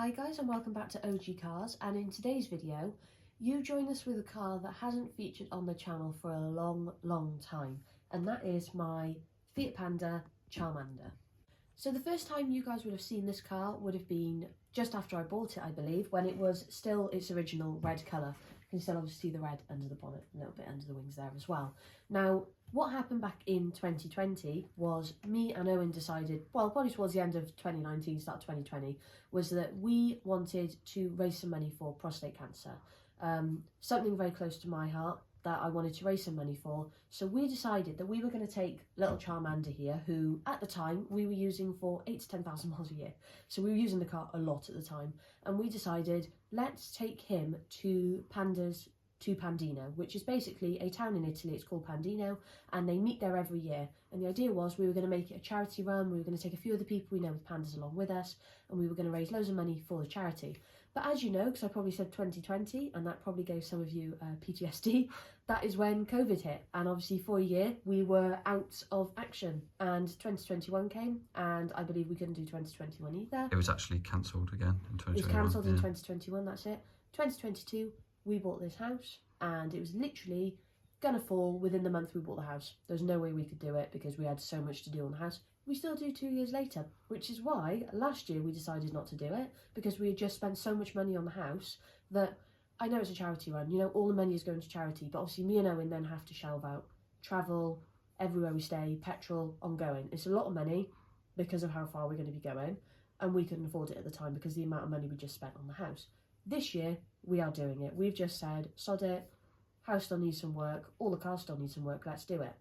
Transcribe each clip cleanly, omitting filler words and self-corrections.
Hi guys and welcome back to OG Cars, and in today's video you join us with a car that hasn't featured on the channel for a long time, and that is my Fiat Panda Char. So the first time you guys would have seen this car would have been just after I bought it, I believe, when it was still its original red colour. You can still obviously see the red under the bonnet, a little bit under the wings there as well. Now, what happened back in 2020 was me and Owen decided, well, probably towards the end of 2019, start 2020, was that we wanted to raise some money for prostate cancer. Something very close to my heart that I wanted to raise some money for. So we decided that we were going to take little Charmander here, who at the time we were using for 8 to 10,000 miles a year. So we were using the car a lot at the time. And we decided, let's take him to Pandas, to Pandino, which is basically a town in Italy. It's called Pandino, and they meet there every year. And the idea was we were going to make it a charity run. We were going to take a few of the people we know with Pandas along with us, and we were going to raise loads of money for the charity. But as you know, because I probably said 2020, and that probably gave some of you PTSD, that is when COVID hit. And obviously for a year, we were out of action. And 2021 came, and I believe we couldn't do 2021 either. It was actually cancelled again in 2021. It was cancelled in 2021, that's it. 2022, we bought this house, and it was literally gonna fall within the month we bought the house. There's no way we could do it because we had so much to do on the house. We still do 2 years later, which is why last year we decided not to do it, because we had just spent so much money on the house that, I know it's a charity run, you know, all the money is going to charity, but obviously me and Owen then have to shelve out travel, everywhere we stay, petrol, ongoing. It's a lot of money because of how far we're going to be going, and we couldn't afford it at the time because of the amount of money we just spent on the house. This year, we are doing it. We've just said, sod it, house still needs some work, all the cars still need some work, let's do it.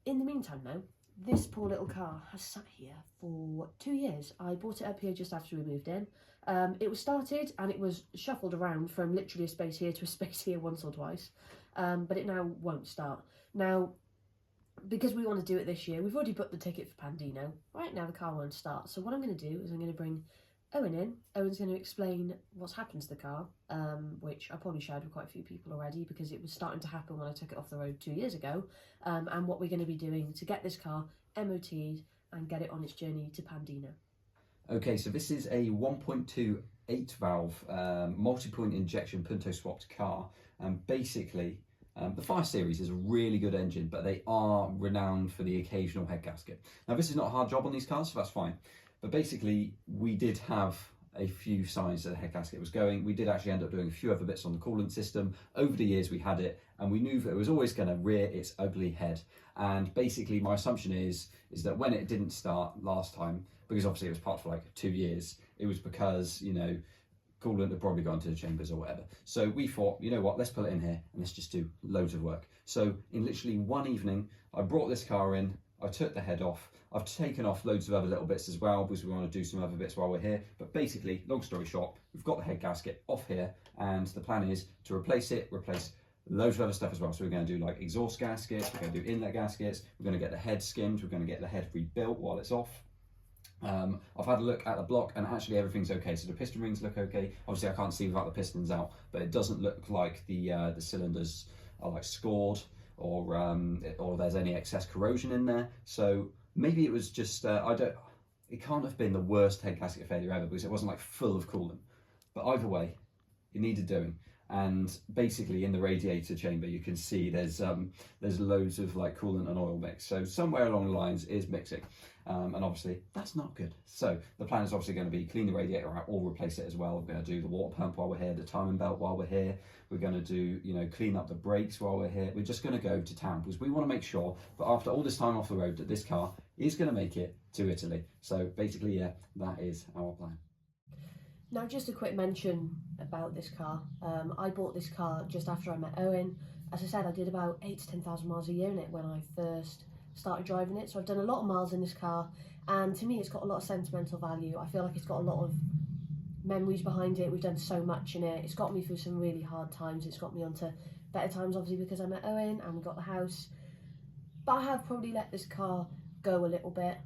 In the meantime though, this poor little car has sat here for 2 years. I bought it up here just after we moved in. It was started and it was shuffled around from literally a space here to a space here once or twice, but it now won't start. Now, because we want to do it this year, we've already booked the ticket for Pandino. Right now the car won't start, so what I'm going to do is I'm going to bring Owen in. Owen's going to explain what's happened to the car, which I probably shared with quite a few people already because it was starting to happen when I took it off the road 2 years ago, and what we're going to be doing to get this car MOT'd and get it on its journey to Pandino. Okay, so this is a 1.2 8-valve multi-point injection Punto swapped car, and basically the 5 Series is a really good engine, but they are renowned for the occasional head gasket. Now this is not a hard job on these cars, so that's fine. But basically, we did have a few signs that the head gasket was going. We did actually end up doing a few other bits on the coolant system. Over the years, we had it, and we knew that it was always going to rear its ugly head. And basically, my assumption is that when it didn't start last time, because obviously it was parked for like 2 years, it was because, you know, coolant had probably gone to the chambers or whatever. So we thought, you know what, let's pull it in here and let's just do loads of work. So in literally one evening, I brought this car in, I took the head off. I've taken off loads of other little bits as well because we want to do some other bits while we're here. But basically, long story short, we've got the head gasket off here, and the plan is to replace loads of other stuff as well. So we're going to do like exhaust gaskets, we're going to do inlet gaskets, we're going to get the head skimmed, we're going to get the head rebuilt while it's off. I've had a look at the block and actually everything's okay. So the piston rings look okay. Obviously I can't see without the pistons out, but it doesn't look like the cylinders are like scored, or there's any excess corrosion in there. So maybe it was just, it can't have been the worst head gasket failure ever because it wasn't like full of coolant. But either way, it needed doing. And basically in the radiator chamber, you can see there's loads of like coolant and oil mix. So somewhere along the lines is mixing. And obviously that's not good. So the plan is obviously going to be clean the radiator out or replace it as well. We're going to do the water pump while we're here, the timing belt while we're here. We're going to do, you know, clean up the brakes while we're here. We're just going to go to town because we want to make sure that after all this time off the road that this car is going to make it to Italy. So basically, yeah, that is our plan. Now, just a quick mention about this car. I bought this car just after I met Owen. As I said, I did about 8 to 10,000 miles a year in it when I first started driving it. So I've done a lot of miles in this car, and to me it's got a lot of sentimental value. I feel like it's got a lot of memories behind it. We've done so much in it. It's got me through some really hard times. It's got me onto better times, obviously, because I met Owen and we got the house. But I have probably let this car go a little bit.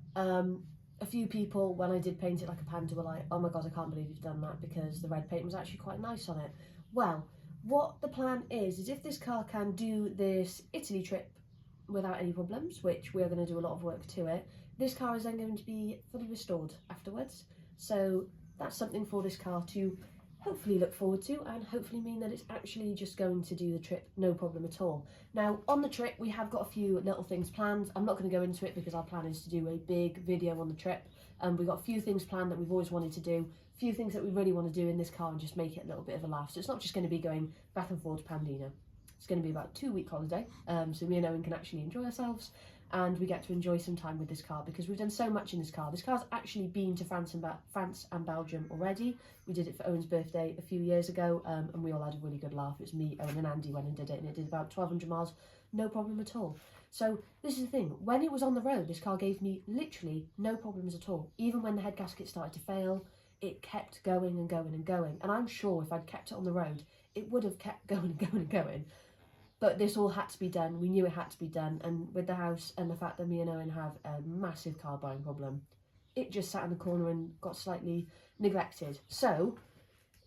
A few people, when I did paint it like a Panda, were like, oh my god, I can't believe you've done that because the red paint was actually quite nice on it. Well, what the plan is if this car can do this Italy trip without any problems, which we are going to do a lot of work to it, this car is then going to be fully restored afterwards. So that's something for this car to hopefully look forward to, and hopefully mean that it's actually just going to do the trip no problem at all. Now on the trip we have got a few little things planned. I'm not going to go into it because our plan is to do a big video on the trip, and we've got a few things planned that we've always wanted to do, a few things that we really want to do in this car and just make it a little bit of a laugh. So it's not just going to be going back and forth to Pandino. It's going to be about a 2-week holiday, so me and Owen can actually enjoy ourselves, and we get to enjoy some time with this car because we've done so much in this car. This car's actually been to France and Belgium already. We did it for Owen's birthday a few years ago, and we all had a really good laugh. It was me, Owen and Andy went and did it, and it did about 1,200 miles, no problem at all. So this is the thing, when it was on the road, this car gave me literally no problems at all. Even when the head gasket started to fail, it kept going and going and going, and I'm sure if I'd kept it on the road, it would have kept going and going and going. But this all had to be done. We knew it had to be done, and with the house and the fact that me and Owen have a massive car buying problem, it just sat in the corner and got slightly neglected. So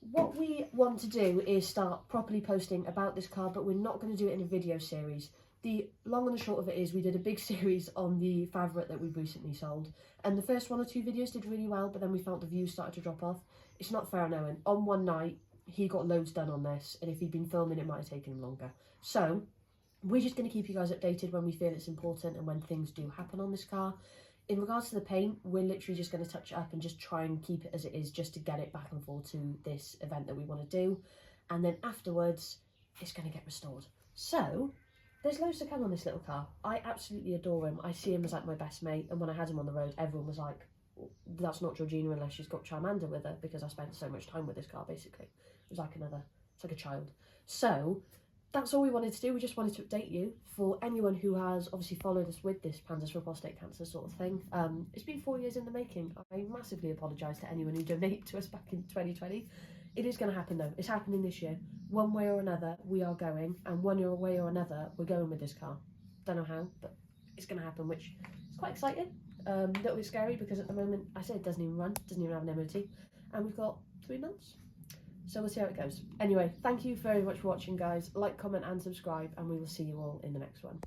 what we want to do is start properly posting about this car, but we're not going to do it in a video series. The long and the short of it is we did a big series on the Favourite that we've recently sold, and the first 1 or 2 videos did really well, but then we felt the views started to drop off. It's not fair on Owen. On one night he got loads done on this, and if he'd been filming it might have taken him longer. So we're just going to keep you guys updated when we feel it's important and when things do happen on this car. In regards to the paint, we're literally just going to touch it up and just try and keep it as it is, just to get it back and forth to this event that we want to do, and then afterwards it's going to get restored. So there's loads to come on this little car. I absolutely adore him. I see him as like my best mate, and when I had him on the road everyone was like, that's not Georgina unless she's got Charmander with her, because I spent so much time with this car basically. It was like it's like a child. So that's all we wanted to do. We just wanted to update you. For anyone who has obviously followed us with this Pandas for Prostate Cancer sort of thing, it's been 4 years in the making. I massively apologise to anyone who donated to us back in 2020. It is going to happen though. It's happening this year. One way or another we are going, and one way or another we're going with this car. Don't know how, but it's going to happen, which is quite exciting. A little bit scary because at the moment, I said it doesn't even run, doesn't even have an MOT, and we've got 3 months. So we'll see how it goes. Anyway, thank you very much for watching, guys. Like, comment and subscribe, and we will see you all in the next one.